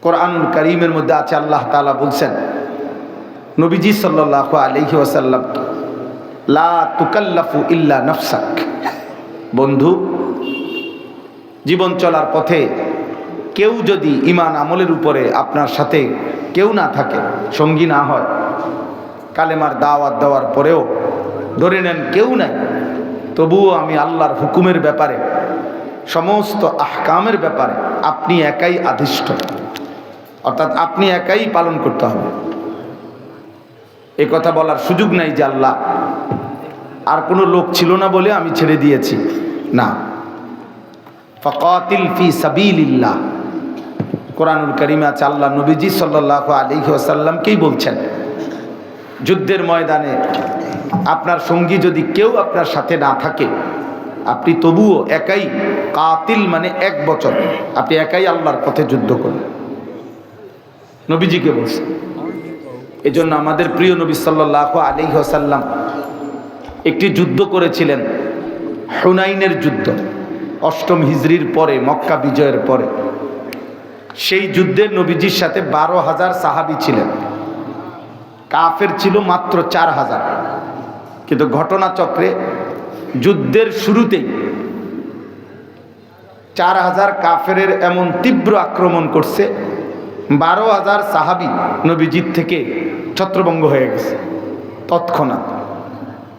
কোরআনুল কারীমের মধ্যে আছে, আল্লাহ তাআলা বলছেন নবীজি সাল্লাল্লাহু আলাইহি ওয়াসাল্লাম, লা তুকাল্লাফু ইল্লা নাফসাক। বন্ধু, জীবন চলার পথে কেউ যদি ঈমান আমলের উপরে আপনার সাথে কেউ না থাকে, সঙ্গী না হয়, কালেমার দাওয়াত দেওয়ার পরেও ধরে নেন কেউ নাই, তবুও আমি আল্লাহর হুকুমের ব্যাপারে, সমস্ত আহকামের ব্যাপারে আপনি একাই আদিষ্ট, অর্থাৎ আপনি একাই পালন করতে হবে। এ কথা বলার সুযোগ নাই যে আল্লাহ আর কোনো লোক ছিল না বলে আমি ছেড়ে দিয়েছি, না। ফাকাতিল ফি সাবিলিল্লাহ, কোরআনুল কারীমে আছে, আল্লাহ নবীজি সাল্লাল্লাহু আলাইহি ওয়াসাল্লামকেই বলছেন, যুদ্ধের ময়দানে আপনার সঙ্গী যদি কেউ আপনার সাথে না থাকে, আপনি তবুও একাই, কাতিল মানে এক বচন, আপনি একাই আল্লাহর পথে যুদ্ধ করুন। নবীজিকে বলছেন। এই জন্য আমাদের প্রিয় নবী সাল্লাল্লাহু আলাইহি ওয়াসাল্লাম একটি যুদ্ধ করেছিলেন, হুনাইনের যুদ্ধ, 8ম হিজরির পরে, মক্কা বিজয়ের পরে। সেই যুদ্ধে নবীজির সাথে 12,000 সাহাবী ছিলেন, কাফের ছিল মাত্র 4,000। কিন্তু ঘটনাচক্রে যুদ্ধের শুরুতেই 4,000 কাফেরের এমন তীব্র আক্রমণ করছে, 12,000 সাহাবী নবীজির থেকে ছত্রভঙ্গ হয়ে গেছে তৎক্ষণাৎ।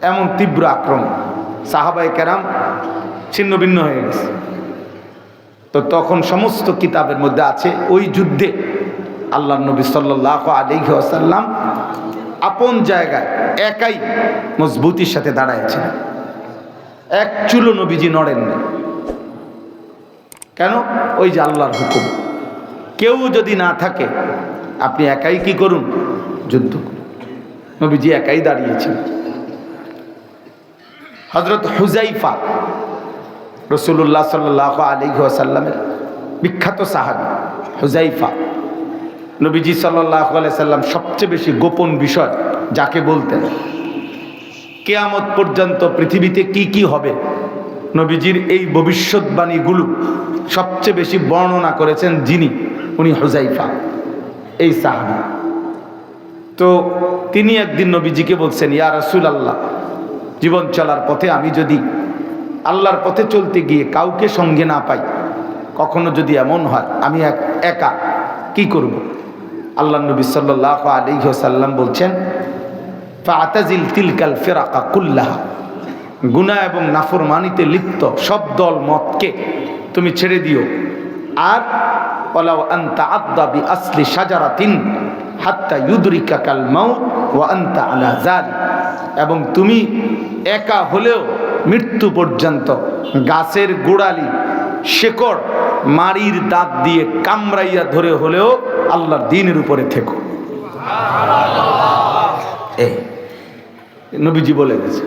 এমন তীব্র আক্রমণ, সাহাবায়ে কেরাম ছিন্ন ভিন্ন হয়ে গেছে। তো তখন সমস্ত কিতাবের মধ্যে আছে, ওই যুদ্ধে আল্লাহ নবী সাল্লাল্লাহু আলাইহি ওয়াসাল্লাম আপন জায়গায় একাই মজবুতির সাথে দাঁড়াইছিলেন, এক চুলো নবীজি নড়েন না। কেন? ওই যে আল্লাহর হুকুম, কেউ যদি না থাকে আপনি একাই কি করুন, যুদ্ধ করুন। নবীজি একাই দাঁড়িয়েছেন। হযরত হুযায়ফা, রাসূলুল্লাহ সাল্লাল্লাহু আলাইহি ওয়াসাল্লামের বিখ্যাত সাহাবী হুযায়ফা, নবীজি সাল্লাল্লাহু আলাইহি সাল্লাম সবচেয়ে বেশি গোপন বিষয় যাকে বলতেন, কিয়ামত পর্যন্ত পৃথিবীতে কি কি হবে, নবীজির এই ভবিষ্যৎবাণীগুলো সবচেয়ে বেশি বর্ণনা করেছেন যিনি, উনি হুযায়ফা, এই সাহাবী। তো তিনি একদিন নবীজিকে বলছেন, ইয়া রাসূলুল্লাহ, জীবন চলার পথে আমি যদি আল্লাহর পথে চলতে গিয়ে কাউকে সঙ্গে না পাই, কখনো যদি এমন হয় আমি একা, কি করব? আল্লাহ নবী সাল্লাল্লাহু আলাইহি ওয়াসাল্লাম বলছেন, ফাআতাজিল তিলকাল ফিরাকা কুল্লাহা, গুনাহ এবং নাফরমানিতে লিপ্ত সব দল মতকে তুমি ছেড়ে দিও। আর ওয়ালাউ আনতা আদা বিআসলি শাজারাতিন হাত্তা ইউদরিকাকাল মাউত ওয়া আনতা আলা যালিক, এবং তুমি একা হলেও মৃত্যু পর্যন্ত গাছের গোড়ালি, শেকড়, মারির দাঁত দিয়ে কামড়াইয়া ধরে হলেও আল্লাহর দ্বীনের উপরে থেকো। এই নবীজি বলে গেছে।